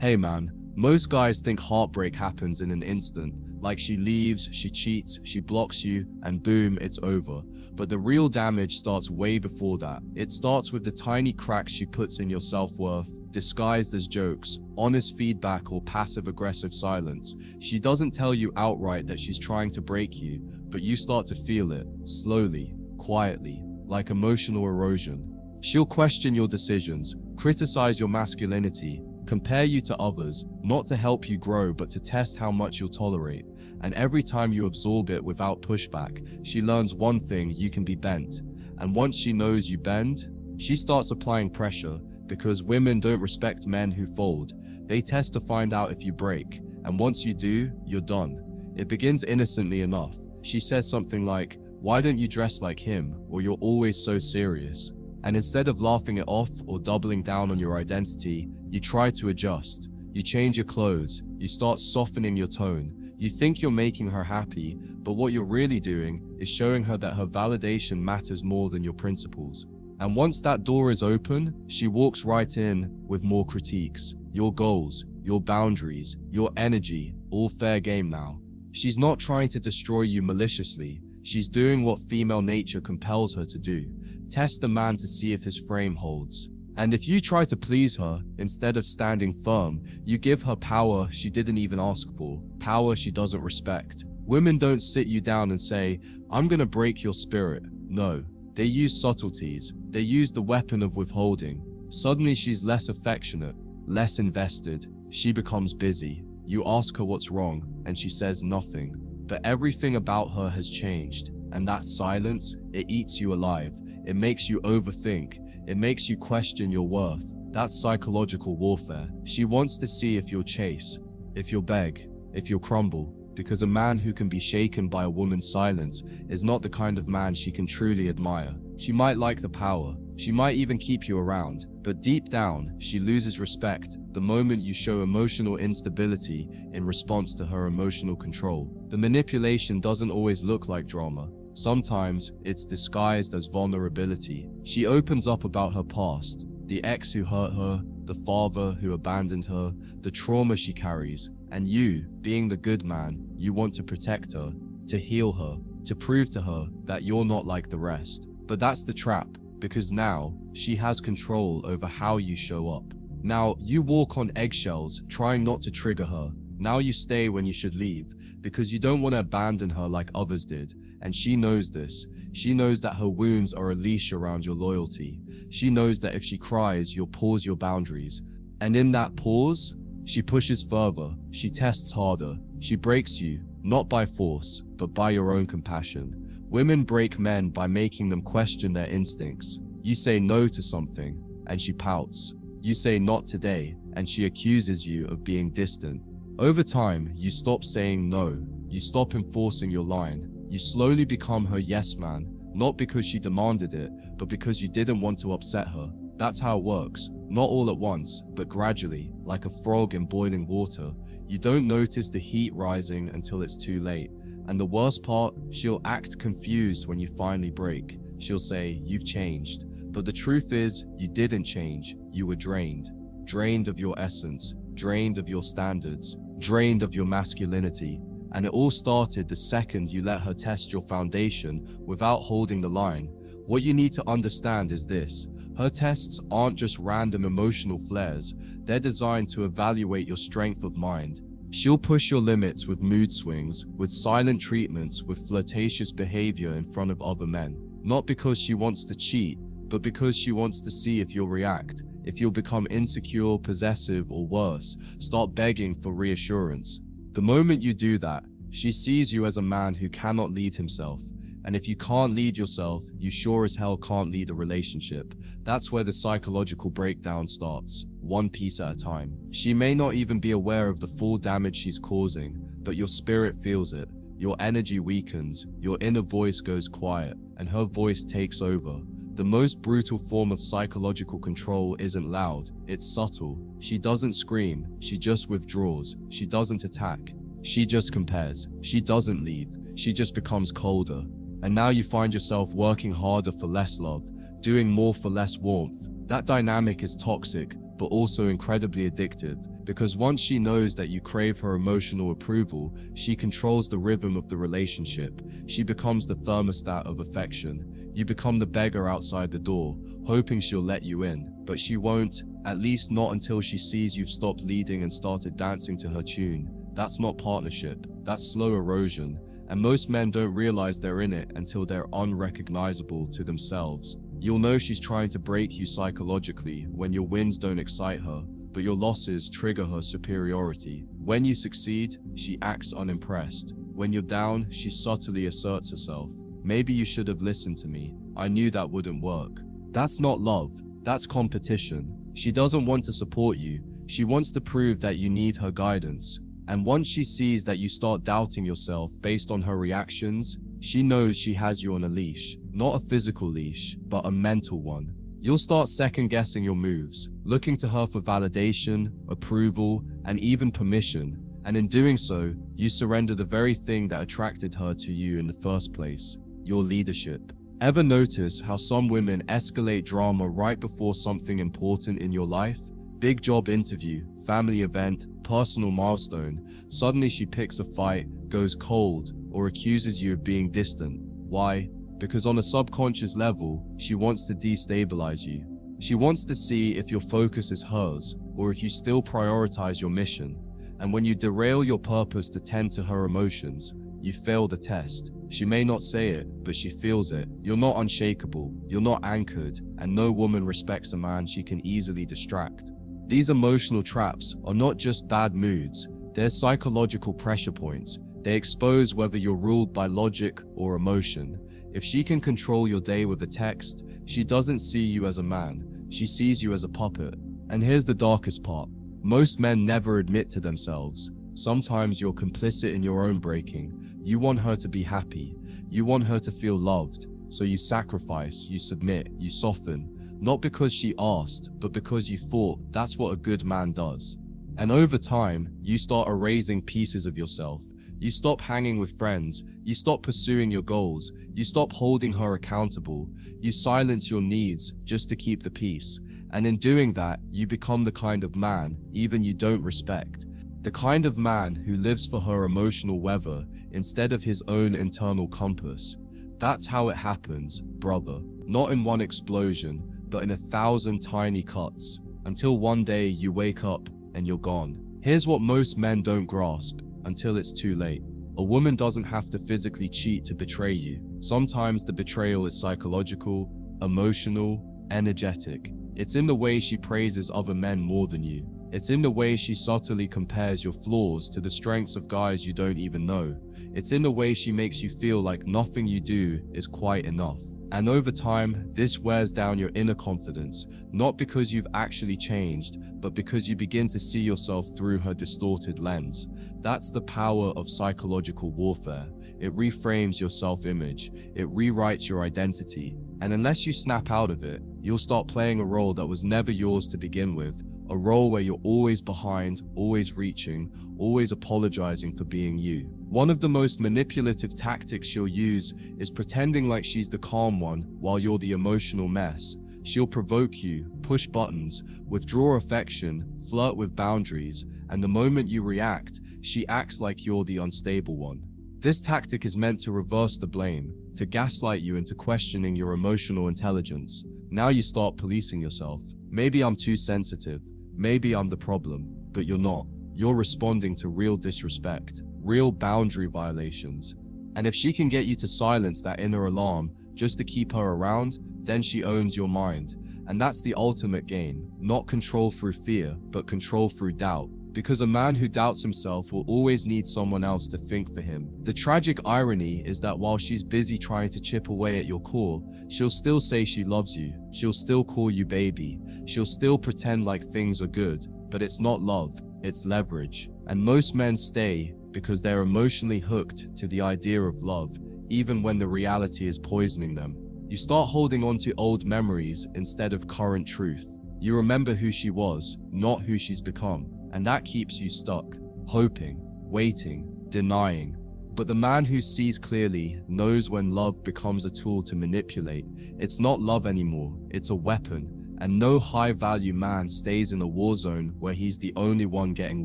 Hey man, most guys think heartbreak happens in an instant, like she leaves, she cheats, she blocks you, and boom, it's over. But the real damage starts way before that. It starts with the tiny cracks she puts in your self-worth, disguised as jokes, honest feedback, or passive-aggressive silence. She doesn't tell you outright that she's trying to break you, but you start to feel it, slowly, quietly, like emotional erosion. She'll question your decisions, criticize your masculinity, compare you to others, not to help you grow but to test how much you'll tolerate. And every time you absorb it without pushback, she learns one thing: you can be bent. And once she knows you bend, she starts applying pressure, because women don't respect men who fold. They test to find out if you break, and once you do, you're done. It begins innocently enough. She says something like, "Why don't you dress like him?" or "You're always so serious." And instead of laughing it off or doubling down on your identity, you try to adjust. You change your clothes, you start softening your tone. You think you're making her happy, but what you're really doing is showing her that her validation matters more than your principles. And once that door is open, she walks right in with more critiques. Your goals, your boundaries, your energy, all fair game now. She's not trying to destroy you maliciously. She's doing what female nature compels her to do: test the man to see if his frame holds. And if you try to please her, instead of standing firm, you give her power she didn't even ask for, power she doesn't respect. Women don't sit you down and say, "I'm gonna break your spirit." No, they use subtleties. They use the weapon of withholding. Suddenly she's less affectionate, less invested. She becomes busy. You ask her what's wrong, and she says nothing. But everything about her has changed, and that silence, it eats you alive. It makes you overthink. It makes you question your worth. That's psychological warfare. She wants to see if you'll chase, if you'll beg, if you'll crumble. Because a man who can be shaken by a woman's silence is not the kind of man she can truly admire. She might like the power. She might even keep you around. But deep down, she loses respect the moment you show emotional instability in response to her emotional control. The manipulation doesn't always look like drama. Sometimes it's disguised as vulnerability. She opens up about her past, the ex who hurt her, the father who abandoned her, the trauma she carries. And you, being the good man, you want to protect her, to heal her, to prove to her that you're not like the rest. But that's the trap, because now she has control over how you show up. Now you walk on eggshells, trying not to trigger her. Now you stay when you should leave, because you don't want to abandon her like others did. And she knows this. She knows that her wounds are a leash around your loyalty. She knows that if she cries, you'll pause your boundaries. And in that pause, she pushes further. She tests harder. She breaks you, not by force, but by your own compassion. Women break men by making them question their instincts. You say no to something, and she pouts. You say not today, and she accuses you of being distant. Over time, you stop saying no. You stop enforcing your line. You slowly become her yes man, not because she demanded it, but because you didn't want to upset her. That's how it works. Not all at once, but gradually, like a frog in boiling water. You don't notice the heat rising until it's too late. And the worst part, she'll act confused when you finally break. She'll say, "You've changed." But the truth is, you didn't change. You were drained. Drained of your essence, drained of your standards, drained of your masculinity. And it all started the second you let her test your foundation without holding the line. What you need to understand is this: her tests aren't just random emotional flares. They're designed to evaluate your strength of mind. She'll push your limits with mood swings, with silent treatments, with flirtatious behavior in front of other men. Not because she wants to cheat, but because she wants to see if you'll react, if you'll become insecure, possessive, or worse, start begging for reassurance. The moment you do that, she sees you as a man who cannot lead himself. And if you can't lead yourself, you sure as hell can't lead a relationship. That's where the psychological breakdown starts, one piece at a time. She may not even be aware of the full damage she's causing, but your spirit feels it. Your energy weakens, your inner voice goes quiet, and her voice takes over. The most brutal form of psychological control isn't loud, it's subtle. She doesn't scream, she just withdraws. She doesn't attack, she just compares. She doesn't leave, she just becomes colder. And now you find yourself working harder for less love, doing more for less warmth. That dynamic is toxic, but also incredibly addictive. Because once she knows that you crave her emotional approval, she controls the rhythm of the relationship. She becomes the thermostat of affection. You become the beggar outside the door, hoping she'll let you in, but she won't, at least not until she sees you've stopped leading and started dancing to her tune. That's not partnership, that's slow erosion, and most men don't realize they're in it until they're unrecognizable to themselves. You'll know she's trying to break you psychologically when your wins don't excite her, but your losses trigger her superiority. When you succeed, she acts unimpressed. When you're down, she subtly asserts herself. Maybe you should have listened to me. I knew that wouldn't work. That's not love, that's competition. She doesn't want to support you. She wants to prove that you need her guidance. And once she sees that you start doubting yourself based on her reactions, she knows she has you on a leash. Not a physical leash, but a mental one. You'll start second-guessing your moves, looking to her for validation, approval, and even permission. And in doing so, you surrender the very thing that attracted her to you in the first place, your leadership. Ever notice how some women escalate drama right before something important in your life? Big job interview, family event, personal milestone. Suddenly she picks a fight, goes cold, or accuses you of being distant. Why? Because on a subconscious level, she wants to destabilize you. She wants to see if your focus is hers, or if you still prioritize your mission. And when you derail your purpose to tend to her emotions, you fail the test. She may not say it, but she feels it. You're not unshakable, you're not anchored, and no woman respects a man she can easily distract. These emotional traps are not just bad moods, they're psychological pressure points. They expose whether you're ruled by logic or emotion. If she can control your day with a text, she doesn't see you as a man, she sees you as a puppet. And here's the darkest part. Most men never admit to themselves. Sometimes you're complicit in your own breaking. You want her to be happy. You want her to feel loved. So you sacrifice, you submit, you soften. Not because she asked, but because you thought that's what a good man does. And over time, you start erasing pieces of yourself. You stop hanging with friends. You stop pursuing your goals. You stop holding her accountable. You silence your needs just to keep the peace. And in doing that, you become the kind of man even you don't respect. The kind of man who lives for her emotional weather instead of his own internal compass. That's how it happens, brother. Not in one explosion, but in 1,000 tiny cuts. Until one day you wake up and you're gone. Here's what most men don't grasp until it's too late. A woman doesn't have to physically cheat to betray you. Sometimes the betrayal is psychological, emotional, energetic. It's in the way she praises other men more than you. It's in the way she subtly compares your flaws to the strengths of guys you don't even know. It's in the way she makes you feel like nothing you do is quite enough. And over time, this wears down your inner confidence, not because you've actually changed, but because you begin to see yourself through her distorted lens. That's the power of psychological warfare. It reframes your self-image, it rewrites your identity, and unless you snap out of it, you'll start playing a role that was never yours to begin with. A role where you're always behind, always reaching, always apologizing for being you. One of the most manipulative tactics she'll use is pretending like she's the calm one while you're the emotional mess. She'll provoke you, push buttons, withdraw affection, flirt with boundaries, and the moment you react, she acts like you're the unstable one. This tactic is meant to reverse the blame, to gaslight you into questioning your emotional intelligence. Now you start policing yourself. Maybe I'm too sensitive. Maybe I'm the problem, but you're not. You're responding to real disrespect, real boundary violations. And if she can get you to silence that inner alarm just to keep her around, then she owns your mind. And that's the ultimate game, not control through fear, but control through doubt. Because a man who doubts himself will always need someone else to think for him. The tragic irony is that while she's busy trying to chip away at your core, she'll still say she loves you. She'll still call you baby. She'll still pretend like things are good, but it's not love, it's leverage. And most men stay because they're emotionally hooked to the idea of love, even when the reality is poisoning them. You start holding on to old memories instead of current truth. You remember who she was, not who she's become. And that keeps you stuck, hoping, waiting, denying. But the man who sees clearly knows when love becomes a tool to manipulate. It's not love anymore, it's a weapon. And no high-value man stays in a war zone where he's the only one getting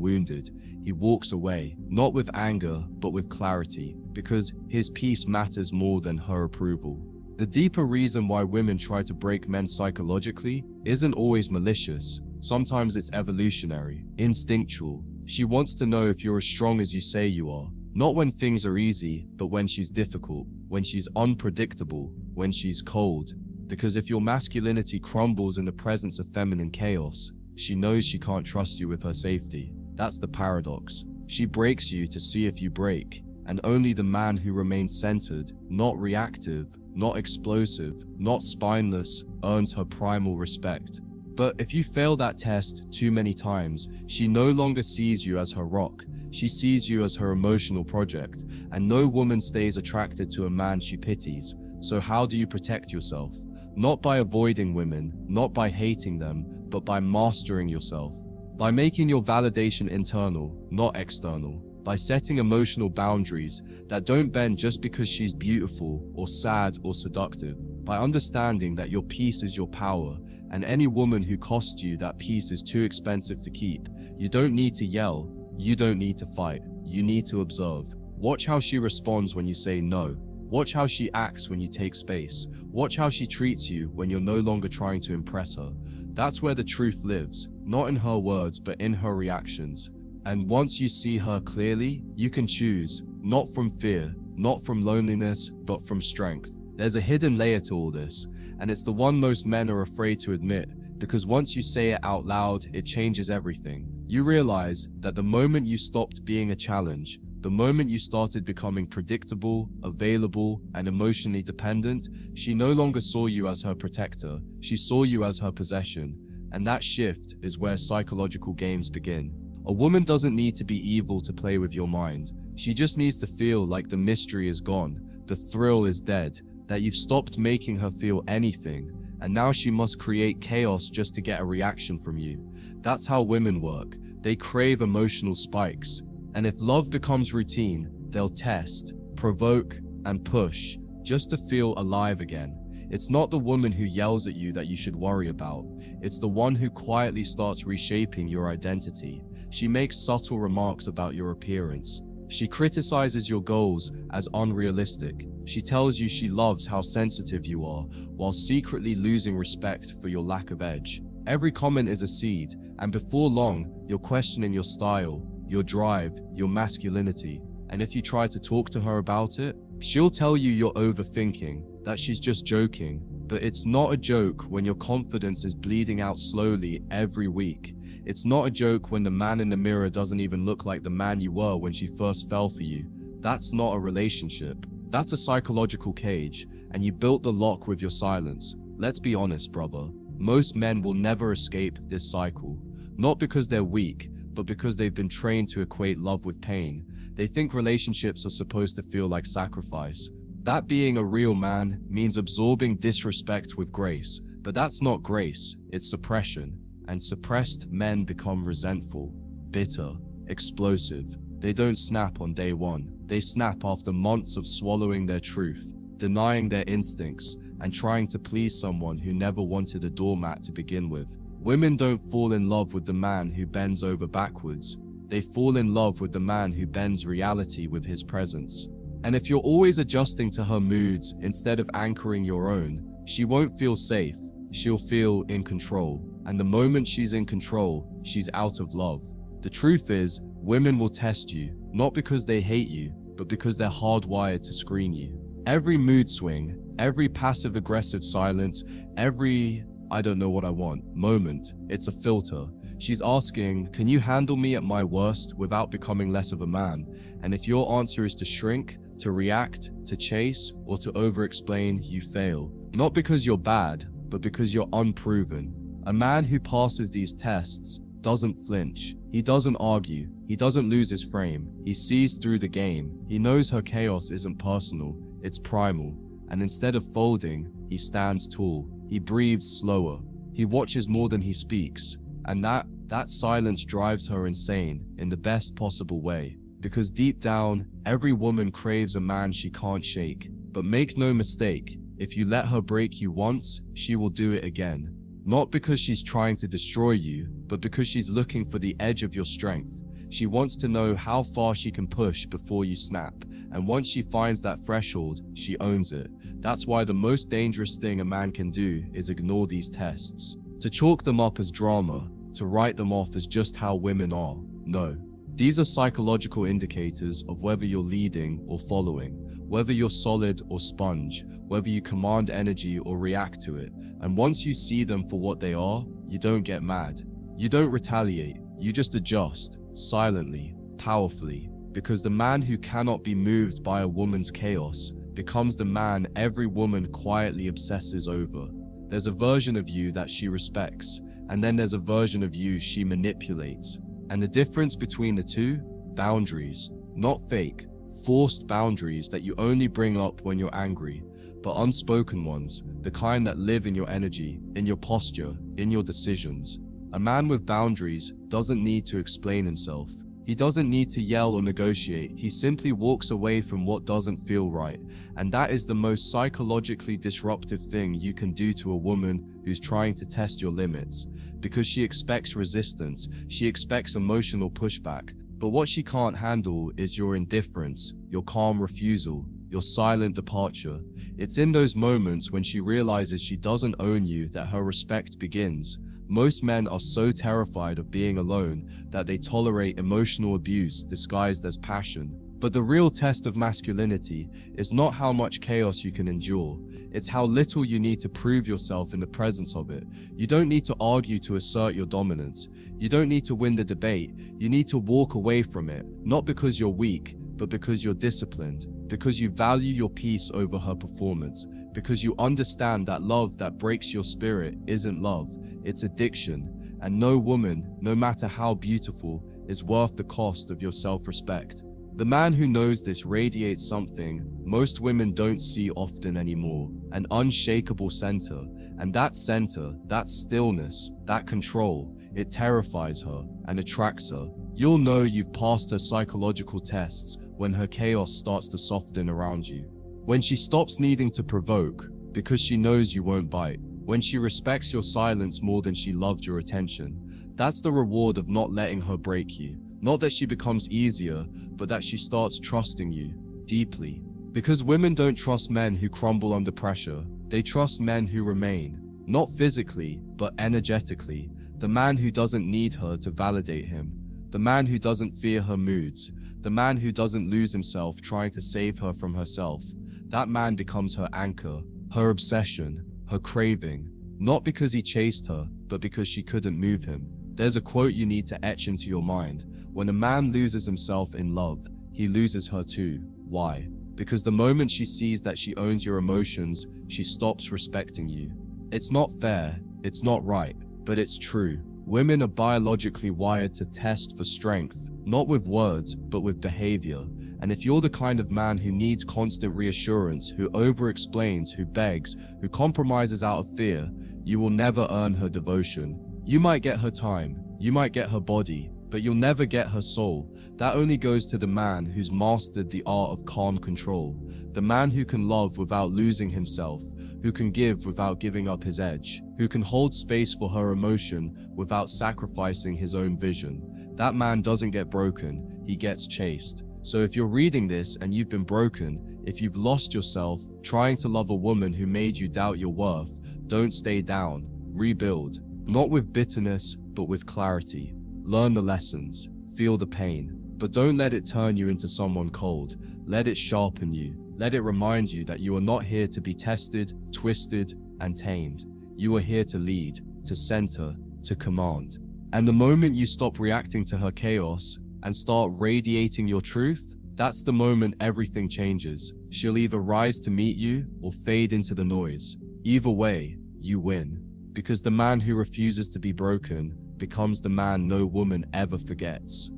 wounded. He walks away, not with anger, but with clarity, because his peace matters more than her approval. The deeper reason why women try to break men psychologically isn't always malicious. Sometimes it's evolutionary, instinctual. She wants to know if you're as strong as you say you are. Not when things are easy, but when she's difficult, when she's unpredictable, when she's cold. Because if your masculinity crumbles in the presence of feminine chaos, she knows she can't trust you with her safety. That's the paradox. She breaks you to see if you break, and only the man who remains centered, not reactive, not explosive, not spineless, earns her primal respect. But if you fail that test too many times, she no longer sees you as her rock. She sees you as her emotional project, and no woman stays attracted to a man she pities. So how do you protect yourself? Not by avoiding women, not by hating them, but by mastering yourself. By making your validation internal, not external. By setting emotional boundaries that don't bend just because she's beautiful or sad or seductive. By understanding that your peace is your power, and any woman who costs you that peace is too expensive to keep. You don't need to yell. You don't need to fight. You need to observe. Watch how she responds when you say no. Watch how she acts when you take space. Watch how she treats you when you're no longer trying to impress her. That's where the truth lives, not in her words, but in her reactions. And once you see her clearly, you can choose, not from fear, not from loneliness, but from strength. There's a hidden layer to all this, and it's the one most men are afraid to admit, because once you say it out loud, it changes everything. You realize that the moment you stopped being a challenge, the moment you started becoming predictable, available, and emotionally dependent, she no longer saw you as her protector, she saw you as her possession. And that shift is where psychological games begin. A woman doesn't need to be evil to play with your mind. She just needs to feel like the mystery is gone, the thrill is dead, that you've stopped making her feel anything, and now she must create chaos just to get a reaction from you. That's how women work. They crave emotional spikes. And if love becomes routine, they'll test, provoke, and push, just to feel alive again. It's not the woman who yells at you that you should worry about. It's the one who quietly starts reshaping your identity. She makes subtle remarks about your appearance. She criticizes your goals as unrealistic. She tells you she loves how sensitive you are, while secretly losing respect for your lack of edge. Every comment is a seed, and before long, you're questioning your style, your drive, your masculinity. And if you try to talk to her about it, she'll tell you you're overthinking, that she's just joking. But it's not a joke when your confidence is bleeding out slowly every week. It's not a joke when the man in the mirror doesn't even look like the man you were when she first fell for you. That's not a relationship. That's a psychological cage, and you built the lock with your silence. Let's be honest, brother. Most men will never escape this cycle. Not because they're weak, but because they've been trained to equate love with pain. They think relationships are supposed to feel like sacrifice. That being a real man means absorbing disrespect with grace. But that's not grace, it's suppression. And suppressed men become resentful, bitter, explosive. They don't snap on day one. They snap after months of swallowing their truth, denying their instincts, and trying to please someone who never wanted a doormat to begin with. Women don't fall in love with the man who bends over backwards. They fall in love with the man who bends reality with his presence. And if you're always adjusting to her moods instead of anchoring your own, she won't feel safe. She'll feel in control. And the moment she's in control, she's out of love. The truth is, women will test you, not because they hate you, but because they're hardwired to screen you. Every mood swing, every passive-aggressive silence, every "I don't know what I want" moment, it's a filter. She's asking, can you handle me at my worst without becoming less of a man? And if your answer is to shrink, to react, to chase, or to over-explain, you fail. Not because you're bad, but because you're unproven. A man who passes these tests doesn't flinch. He doesn't argue. He doesn't lose his frame. He sees through the game. He knows her chaos isn't personal, it's primal. And instead of folding, he stands tall. He breathes slower. He watches more than he speaks. And that silence drives her insane in the best possible way. Because deep down, every woman craves a man she can't shake. But make no mistake, if you let her break you once, she will do it again. Not because she's trying to destroy you, but because she's looking for the edge of your strength. She wants to know how far she can push before you snap, and once she finds that threshold, she owns it. That's why the most dangerous thing a man can do is ignore these tests. To chalk them up as drama, to write them off as just how women are. No. These are psychological indicators of whether you're leading or following, whether you're solid or sponge, whether you command energy or react to it. And once you see them for what they are, you don't get mad. You don't retaliate. You just adjust, silently, powerfully, because the man who cannot be moved by a woman's chaos becomes the man every woman quietly obsesses over. There's a version of you that she respects, and then there's a version of you she manipulates. And the difference between the two? Boundaries. Not fake, forced boundaries that you only bring up when you're angry, but unspoken ones, the kind that live in your energy, in your posture, in your decisions. A man with boundaries doesn't need to explain himself. He doesn't need to yell or negotiate. He simply walks away from what doesn't feel right. And that is the most psychologically disruptive thing you can do to a woman who's trying to test your limits. Because she expects resistance, she expects emotional pushback. But what she can't handle is your indifference, your calm refusal, your silent departure. It's in those moments when she realizes she doesn't own you that her respect begins. Most men are so terrified of being alone that they tolerate emotional abuse disguised as passion. But the real test of masculinity is not how much chaos you can endure. It's how little you need to prove yourself in the presence of it. You don't need to argue to assert your dominance. You don't need to win the debate. You need to walk away from it, not because you're weak, but because you're disciplined, because you value your peace over her performance, because you understand that love that breaks your spirit isn't love, it's addiction, and no woman, no matter how beautiful, is worth the cost of your self-respect. The man who knows this radiates something most women don't see often anymore, an unshakable center, and that center, that stillness, that control, it terrifies her and attracts her. You'll know you've passed her psychological tests when her chaos starts to soften around you. When she stops needing to provoke because she knows you won't bite. When she respects your silence more than she loved your attention. That's the reward of not letting her break you. Not that she becomes easier, but that she starts trusting you deeply. Because women don't trust men who crumble under pressure. They trust men who remain. Not physically, but energetically. The man who doesn't need her to validate him. The man who doesn't fear her moods. The man who doesn't lose himself trying to save her from herself. That man becomes her anchor, her obsession, her craving. Not because he chased her, but because she couldn't move him. There's a quote you need to etch into your mind. When a man loses himself in love, he loses her too. Why? Because the moment she sees that she owns your emotions, she stops respecting you. It's not fair, it's not right, but it's true. Women are biologically wired to test for strength, not with words, but with behavior. And if you're the kind of man who needs constant reassurance, who over-explains, who begs, who compromises out of fear, you will never earn her devotion. You might get her time, you might get her body, but you'll never get her soul. That only goes to the man who's mastered the art of calm control. The man who can love without losing himself, who can give without giving up his edge, who can hold space for her emotion without sacrificing his own vision. That man doesn't get broken, he gets chased. So if you're reading this and you've been broken, if you've lost yourself trying to love a woman who made you doubt your worth, don't stay down, rebuild. Not with bitterness, but with clarity. Learn the lessons, feel the pain, but don't let it turn you into someone cold. Let it sharpen you. Let it remind you that you are not here to be tested, twisted, and tamed. You are here to lead, to center, to command. And the moment you stop reacting to her chaos and start radiating your truth, that's the moment everything changes. She'll either rise to meet you or fade into the noise. Either way, you win. Because the man who refuses to be broken becomes the man no woman ever forgets.